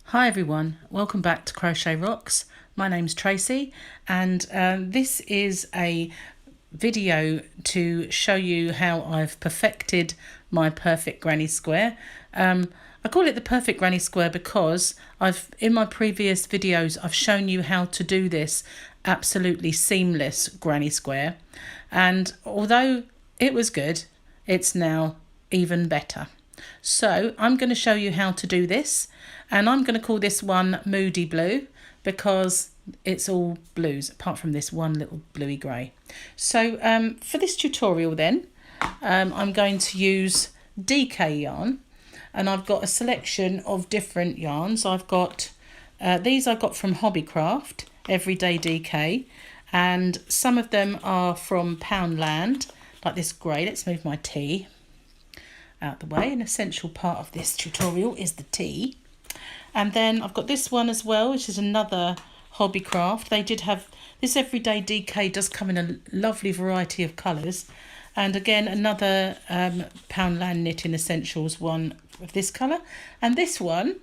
Hi everyone, welcome back to Crochet Rocks. My name's Tracy and this is a video to show you how I've perfected my perfect granny square. I call it the perfect granny square because in my previous videos I've shown you how to do this absolutely seamless granny square, and although it was good, it's now even better. So I'm going to show you how to do this, and I'm going to call this one Moody Blue because it's all blues apart from this one little bluey grey. So for this tutorial then, I'm going to use DK yarn, and I've got a selection of different yarns. I've got these I got from Hobbycraft, Everyday DK, and some of them are from Poundland, like this grey. Let's move my tea out the way. An essential part of this tutorial is the tea. And then I've got this one as well, which is another Hobbycraft. They did have this Everyday DK, does come in a lovely variety of colours, and again another Poundland Knitting Essentials one of this colour. And this one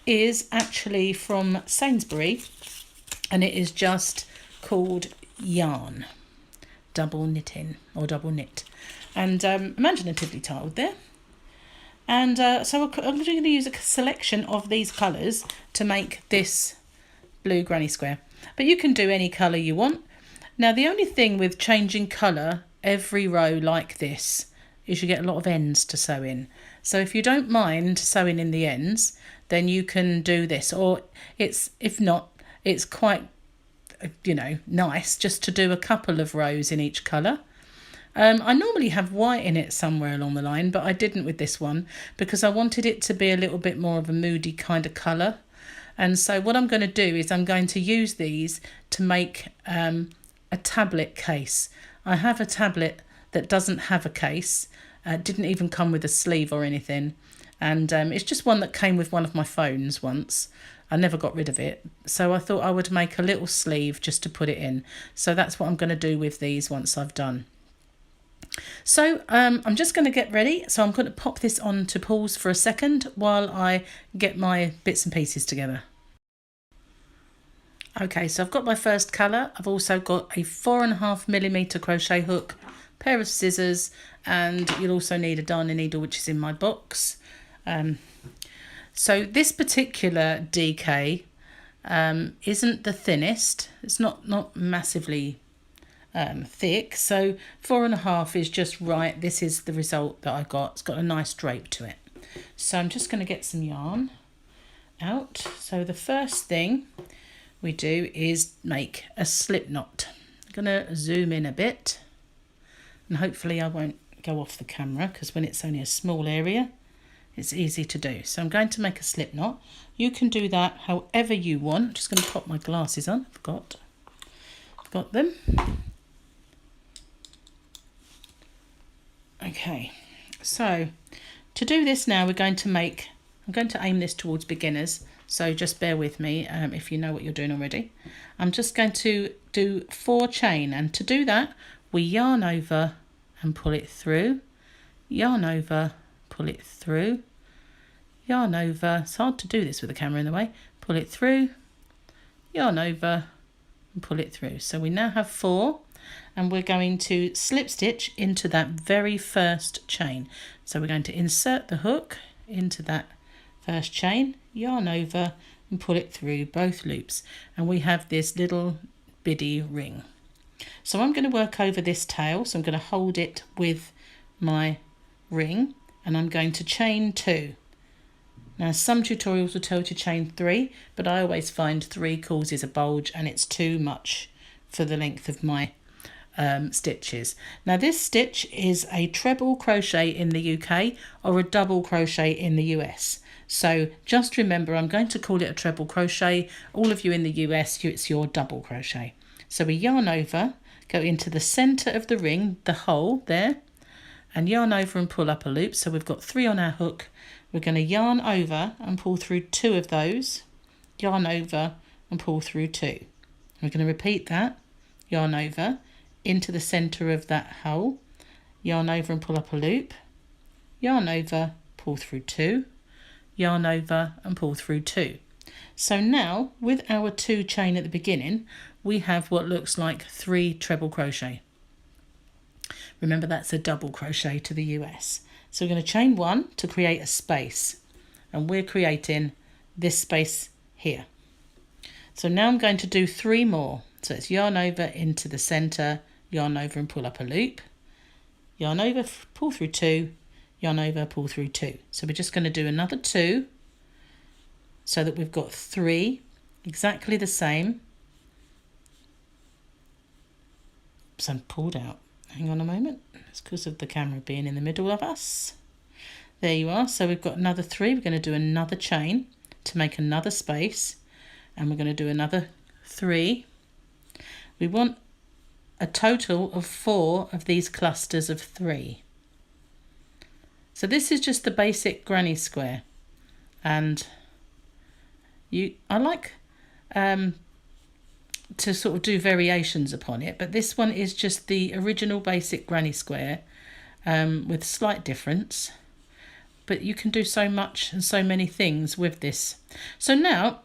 is actually from Sainsbury, and it is just called Yarn Double Knitting or Double Knit, and imaginatively titled there. And so I'm going to use a selection of these colours to make this blue granny square. But you can do any colour you want. Now the only thing with changing colour every row like this is you get a lot of ends to sew in. So if you don't mind sewing in the ends, then you can do this. Or if not, it's quite, nice just to do a couple of rows in each colour. I normally have white in it somewhere along the line, but I didn't with this one because I wanted it to be a little bit more of a moody kind of colour. And so what I'm going to do is I'm going to use these to make a tablet case. I have a tablet that doesn't have a case. It didn't even come with a sleeve or anything. And it's just one that came with one of my phones once. I never got rid of it. So I thought I would make a little sleeve just to put it in. So that's what I'm going to do with these once I've done. So I'm just going to get ready. So I'm going to pop this on to pause for a second while I get my bits and pieces together. Okay, so I've got my first colour. I've also got a 4.5mm crochet hook, pair of scissors, and you'll also need a darning needle, which is in my box. So this particular DK isn't the thinnest. It's not massively thick, so 4.5 is just right. This is the result that I got. It's got a nice drape to it. So I'm just going to get some yarn out. So the first thing we do is make a slip knot. I'm going to zoom in a bit, and hopefully I won't go off the camera because when it's only a small area it's easy to do. So I'm going to make a slip knot. You can do that however you want. Just going to pop my glasses on. I've got them. Okay, so to do this now I'm going to aim this towards beginners, so just bear with me if you know what you're doing already. I'm just going to do 4 chain, and to do that we yarn over and pull it through, yarn over, pull it through, yarn over. It's hard to do this with the camera in the way. Pull it through, yarn over and pull it through. So we now have 4. And we're going to slip stitch into that very first chain. So we're going to insert the hook into that first chain, yarn over and pull it through both loops, and we have this little biddy ring. So I'm going to work over this tail, so I'm going to hold it with my ring, and I'm going to chain 2. Now some tutorials will tell you to chain 3, but I always find 3 causes a bulge and it's too much for the length of my stitches. Now this stitch is a treble crochet in the UK or a double crochet in the US. So just remember, I'm going to call it a treble crochet. All of you in the US, it's your double crochet. So we yarn over, go into the center of the ring, the hole there, and yarn over and pull up a loop. So we've got 3 on our hook. We're going to yarn over and pull through 2 of those, yarn over and pull through 2. We're going to repeat that, yarn over into the center of that hole, yarn over and pull up a loop, yarn over, pull through 2, yarn over and pull through 2. So now with our 2 chain at the beginning, we have what looks like 3 treble crochet. Remember, that's a double crochet to the US. So we're going to chain 1 to create a space, and we're creating this space here. So now I'm going to do 3 more. So it's yarn over into the center, yarn over and pull up a loop, yarn over, pull through 2, yarn over, pull through 2. So we're just going to do another 2 so that we've got 3 exactly the same. So I'm pulled out. Hang on a moment. It's because of the camera being in the middle of us. There you are. So we've got another 3. We're going to do another chain to make another space, and we're going to do another 3. We want a total of 4 of these clusters of 3. So this is just the basic granny square, and I like to sort of do variations upon it, but this one is just the original basic granny square with slight difference. But you can do so much and so many things with this. So now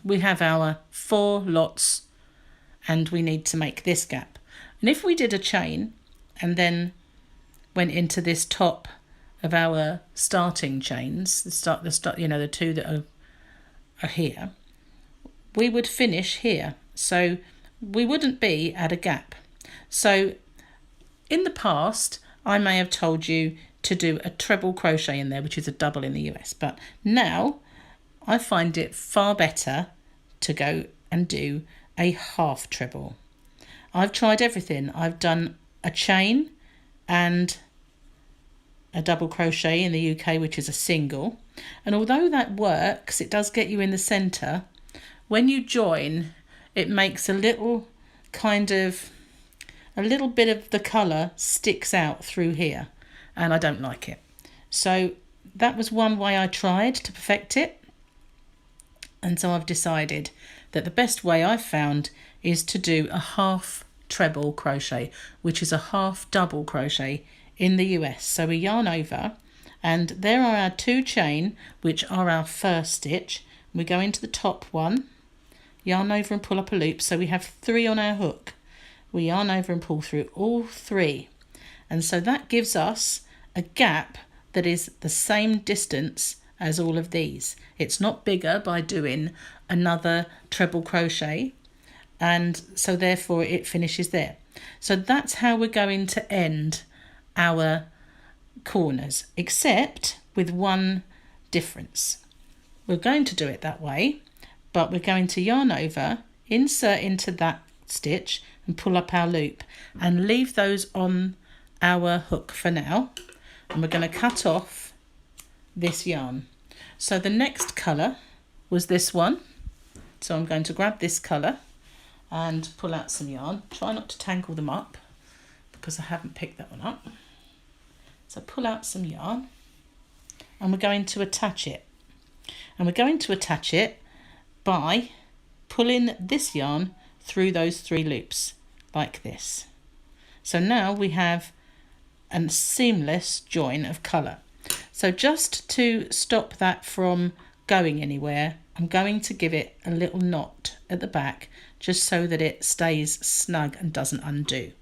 we have our 4 lots, and we need to make this gap. And if we did a chain and then went into this top of our starting chains, the 2 that are here, we would finish here. So we wouldn't be at a gap. So in the past, I may have told you to do a treble crochet in there, which is a double in the US. But now I find it far better to go and do a half treble. I've tried everything. I've done a chain and a double crochet in the UK, which is a single. And although that works, it does get you in the center. When you join, it makes a little bit of the colour sticks out through here, and I don't like it. So that was one way I tried to perfect it. And so I've decided that the best way I've found is to do a half treble crochet, which is a half double crochet in the US. So we yarn over, and there are our 2 chain, which are our first stitch. We go into the top one, yarn over and pull up a loop. So we have 3 on our hook. We yarn over and pull through all 3. And so that gives us a gap that is the same distance as all of these. It's not bigger by doing another treble crochet, and so therefore it finishes there. So that's how we're going to end our corners, except with one difference. We're going to do it that way, but we're going to yarn over, insert into that stitch and pull up our loop, and leave those on our hook for now. And we're going to cut off this yarn. So the next colour was this one. So I'm going to grab this colour and pull out some yarn. Try not to tangle them up because I haven't picked that one up. So pull out some yarn, and we're going to attach it. And we're going to attach it by pulling this yarn through those 3 loops like this. So now we have a seamless join of colour. So just to stop that from going anywhere, I'm going to give it a little knot at the back just so that it stays snug and doesn't undo.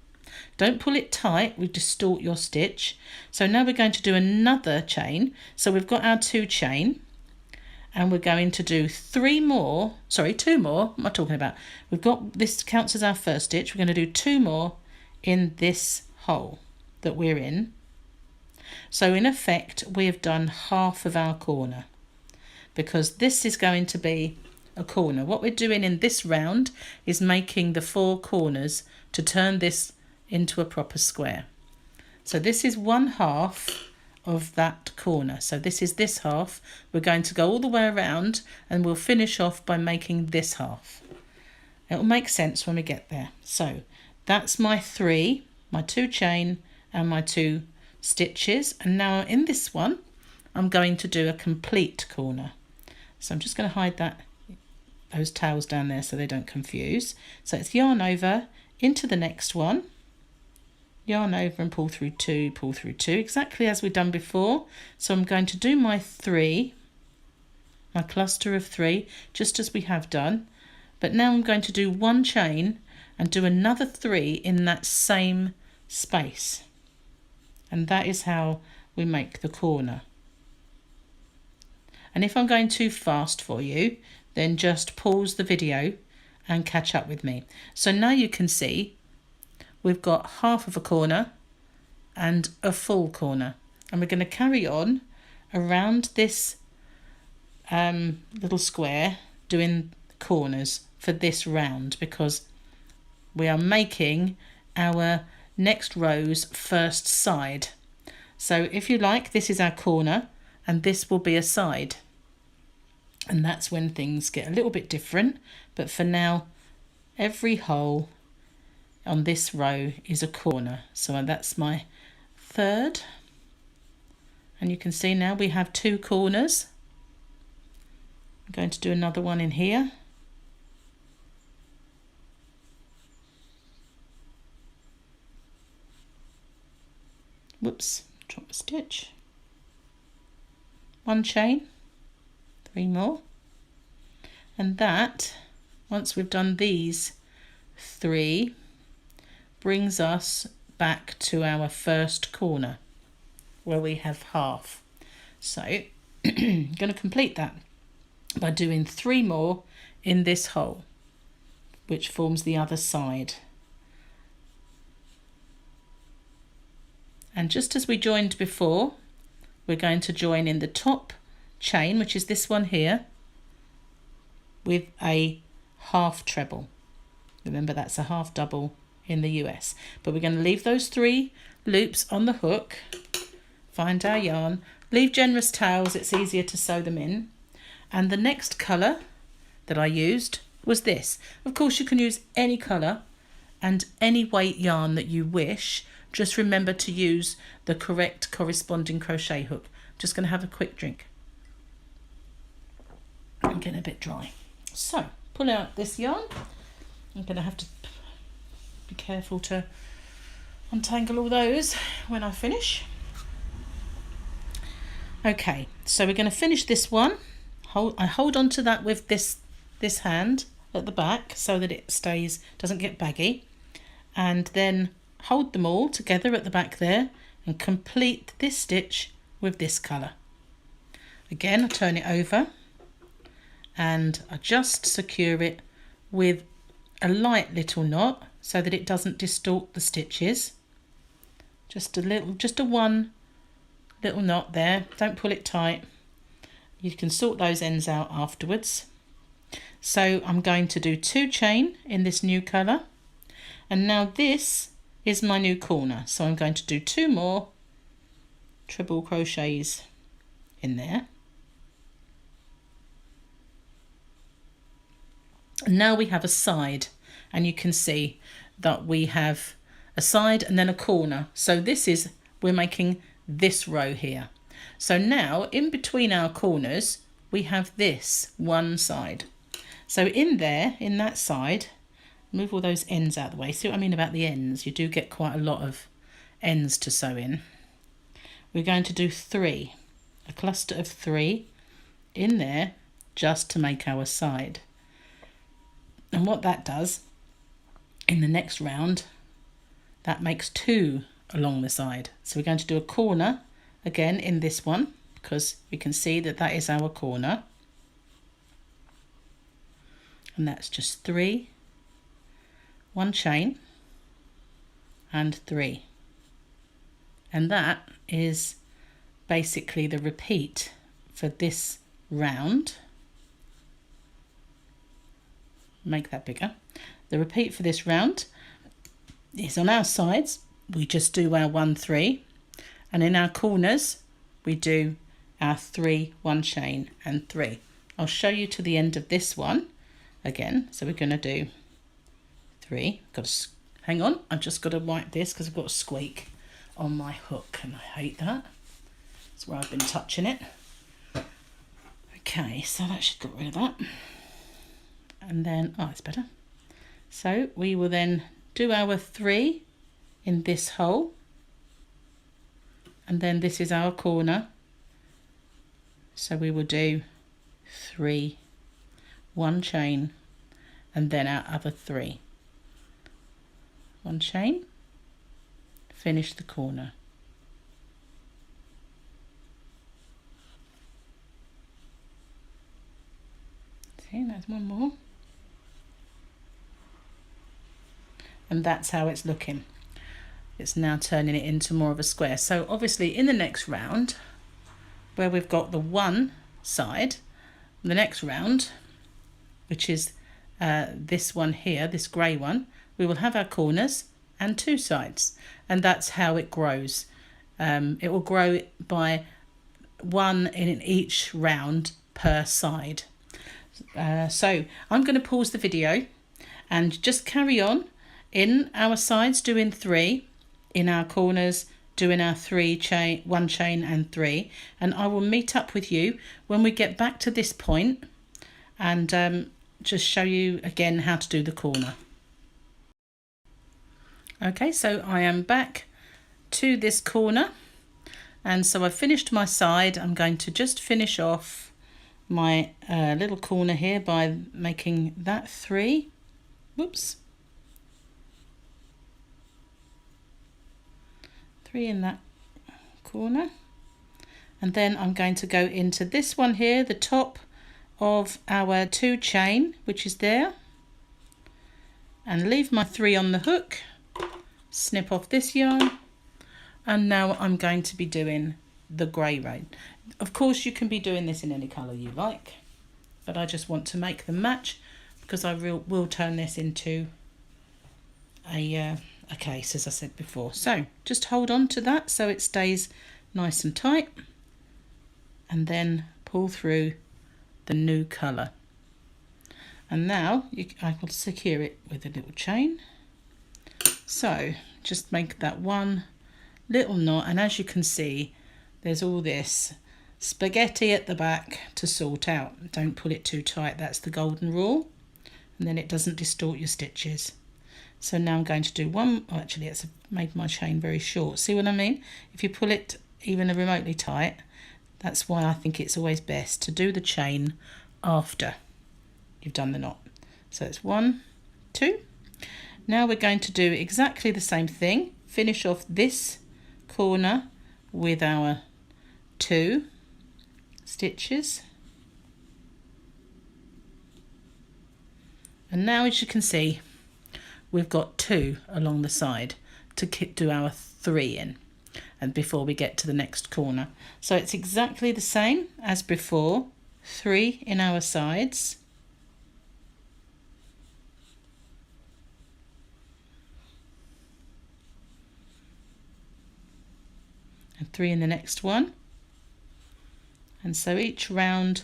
Don't pull it tight, we distort your stitch. So now we're going to do another chain. So we've got our 2 chain, and we're going to do 2 more. What am I talking about? We've got, this counts as our first stitch. We're going to do 2 more in this hole that we're in. So in effect, we have done half of our corner, because this is going to be a corner. What we're doing in this round is making the 4 corners to turn this into a proper square. So this is 1/2 of that corner. So this is this half. We're going to go all the way around, and we'll finish off by making this half. It'll make sense when we get there. So that's my 3, my 2 chain and my 2 stitches. And now in this one, I'm going to do a complete corner. So I'm just going to hide those tails down there so they don't confuse. So it's yarn over into the next one, yarn over and pull through 2, pull through 2, exactly as we've done before. So I'm going to do my 3, my cluster of 3, just as we have done, but now I'm going to do 1 chain and do another 3 in that same space, and that is how we make the corner. And if I'm going too fast for you, then just pause the video and catch up with me. So now you can see we've got half of a corner and a full corner, and we're going to carry on around this little square doing corners for this round, because we are making our next row's first side. So if you like, this is our corner and this will be a side, and that's when things get a little bit different. But for now, every hole on this row is a corner. So that's my third, and you can see now we have 2 corners. I'm going to do another one in here. Whoops, drop a stitch. 1 chain, 3 more, and that, once we've done these 3, brings us back to our first corner where we have half. So I'm going to complete that by doing 3 more in this hole, which forms the other side. And just as we joined before, we're going to join in the top chain, which is this one here, with a half treble. Remember, that's a half double in the US. But we're going to leave those 3 loops on the hook, find our yarn, leave generous tails, it's easier to sew them in. And the next colour that I used was this. Of course, you can use any colour and any weight yarn that you wish. Just remember to use the correct corresponding crochet hook. Just going to have a quick drink. I'm getting a bit dry. So, pull out this yarn. I'm going to have to be careful to untangle all those when I finish. Okay, so we're going to finish this one. I hold on to that with this hand at the back so that it doesn't get baggy, and then hold them all together at the back there and complete this stitch with this colour. Again, I turn it over and I just secure it with a light little knot so that it doesn't distort the stitches. Just a one little knot there. Don't pull it tight. You can sort those ends out afterwards. So I'm going to do 2 chain in this new colour, and now this is my new corner, so I'm going to do 2 more treble crochets in there. And now we have a side, and you can see that we have a side and then a corner. So we're making this row here. So now in between our corners we have this one side. So in that side, move all those ends out of the way. See what I mean about the ends? You do get quite a lot of ends to sew in. We're going to do 3, a cluster of 3 in there just to make our side. And what that does in the next round, that makes 2 along the side. So we're going to do a corner again in this one, because we can see that is our corner, and that's just 3, 1 chain and 3, and that is basically the repeat for this round. Make that bigger. The repeat for this round is on our sides we just do our 1, 3, and in our corners we do our 3, 1 chain and 3. I'll show you to the end of this one again. So we're going to do 3. Hang on, I've just got to wipe this because I've got a squeak on my hook and I hate that. That's where I've been touching it. Okay, so that should get rid of that. And then, it's better. So we will then do our 3 in this hole, and then this is our corner, so we will do 3, 1 chain, and then our other 3. 1 chain, finish the corner. See, there's one more. And that's how it's looking. It's now turning it into more of a square. So obviously in the next round, where we've got the one side, the next round, which is this one here, this grey one, we will have our corners and 2 sides, and that's how it grows. It will grow by 1 in each round per side. So I'm going to pause the video and just carry on in our sides doing 3, in our corners doing our 1 chain and 3, and I will meet up with you when we get back to this point and just show you again how to do the corner. Okay, so I am back to this corner, and so I've finished my side. I'm going to just finish off my little corner here by making that 3. Whoops. 3 in that corner, and then I'm going to go into this one here, the top of our 2 chain, which is there, and leave my 3 on the hook, snip off this yarn, and now I'm going to be doing the grey rain. Of course you can be doing this in any colour you like, but I just want to make them match because I will turn this into a case, as I said before. So just hold on to that so it stays nice and tight, and then pull through the new colour. And now I will secure it with a little chain. So just make that one little knot, and as you can see there's all this spaghetti at the back to sort out. Don't pull it too tight, that's the golden rule, and then it doesn't distort your stitches. So now I'm going to do one, oh, actually it's made my chain very short. See what I mean? If you pull it even remotely tight, that's why I think it's always best to do the chain after you've done the knot. So it's 1, 2. Now we're going to do exactly the same thing. Finish off this corner with our 2 stitches. And now, as you can see, we've got 2 along the side to do our 3 in, and before we get to the next corner. So it's exactly the same as before, 3 in our sides, and 3 in the next one. And so each round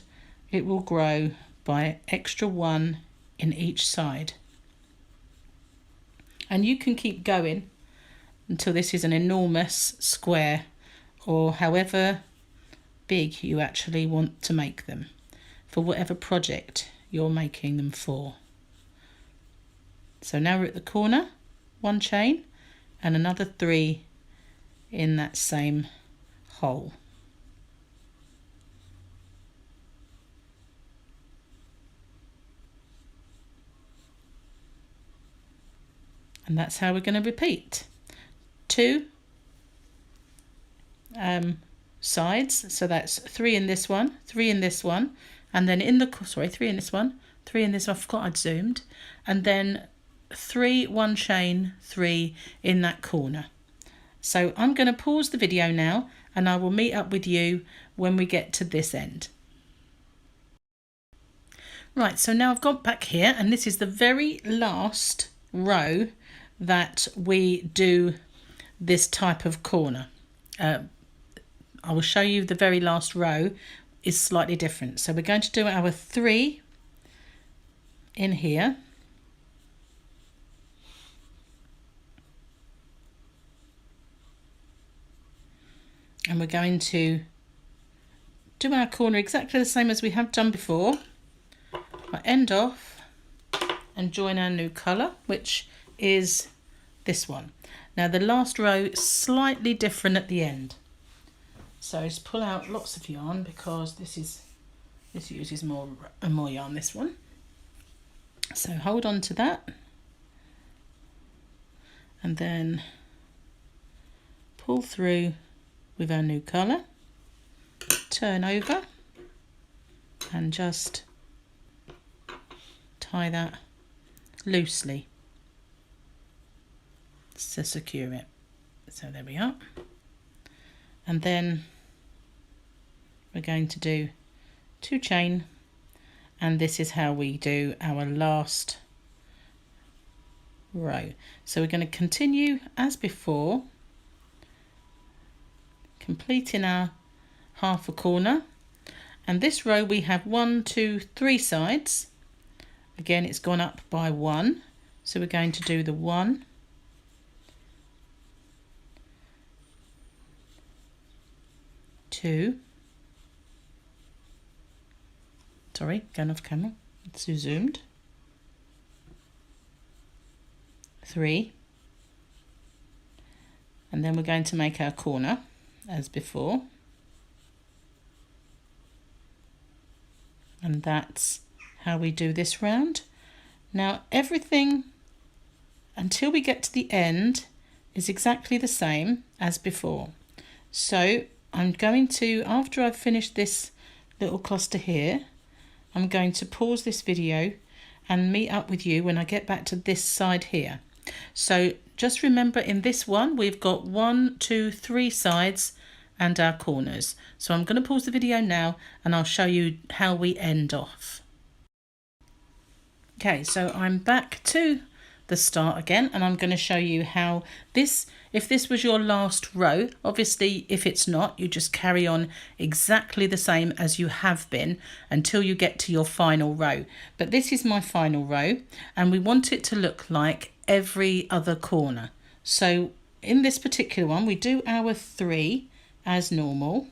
it will grow by extra 1 in each side. And you can keep going until this is an enormous square, or however big you actually want to make them for whatever project you're making them for. So now we're at the corner, 1 chain and another 3 in that same hole. And that's how we're going to repeat. 2 sides, so that's 3 in this one, 3 in this one, and then in the, 3 in this one, 3 in this one, I forgot I'd zoomed, and then 3, 1 chain, 3 in that corner. So I'm going to pause the video now, and I will meet up with you when we get to this end. Right, so now I've got back here, and this is the very last row that we do this type of corner. I will show you the very last row is slightly different. So we're going to do our 3 in here, and we're going to do our corner exactly the same as we have done before. I end off and join our new colour, which is this one. Now the last row is slightly different at the end, so just pull out lots of yarn because this is This uses more yarn, this one. So hold on to that and then pull through with our new colour, turn over and just tie that loosely to secure it. So there we are. And then we're going to do 2 chain, and this is how we do our last row. So we're going to continue as before, completing our half a corner, and this row we have 1, 2, 3 sides. Again, it's gone up by 1, so we're going to do the 1, 2, sorry, going off camera, it's zoomed, 3, and then we're going to make our corner as before, and that's how we do this round. Now everything until we get to the end is exactly the same as before. So I'm going to, after I've finished this little cluster here, I'm going to pause this video and meet up with you when I get back to this side here. So just remember, in this one we've got 1, 2, 3 sides and our corners. So I'm going to pause the video now and I'll show you how we end off. Okay, so I'm back to the start again, and I'm going to show you how this, if this was your last row, obviously if it's not, you just carry on exactly the same as you have been until you get to your final row. But this is my final row, and we want it to look like every other corner. So in this particular one we do our 3 as normal,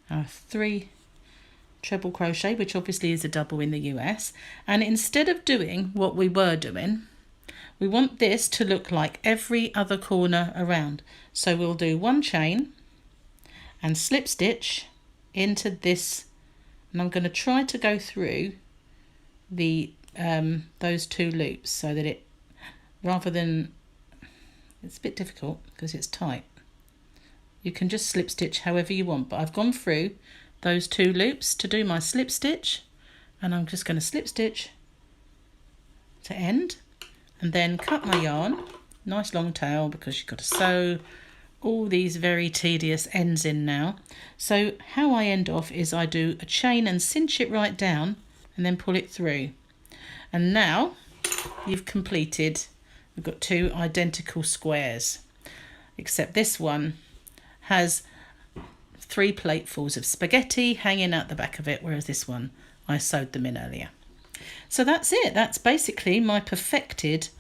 our 3 treble crochet, which obviously is a double in the US, and instead of doing what we were doing, we want this to look like every other corner around. So we'll do 1 chain and slip stitch into this, and I'm going to try to go through the those 2 loops so that it, rather than, it's a bit difficult because it's tight, you can just slip stitch however you want, but I've gone through those 2 loops to do my slip stitch, and I'm just going to slip stitch to end and then cut my yarn, nice long tail, because you've got to sew all these very tedious ends in now. So how I end off is I do a chain and cinch it right down and then pull it through, and now you've completed, we've got 2 identical squares, except this one has 3 platefuls of spaghetti hanging out the back of it, whereas this one I sewed them in earlier. So that's it. That's basically my perfect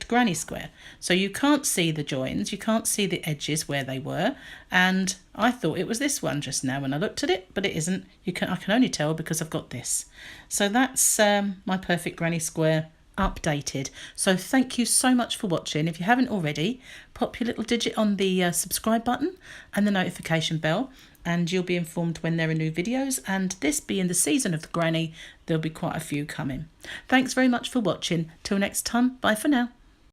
granny square. So you can't see the joins, you can't see the edges where they were, and I thought it was this one just now when I looked at it, but it isn't. I can only tell because I've got this. So that's my perfect granny square updated. So thank you so much for watching. If you haven't already, pop your little digit on the subscribe button and the notification bell, and you'll be informed when there are new videos, and this being the season of the granny, there'll be quite a few coming. Thanks very much for watching. Till next time, bye for now.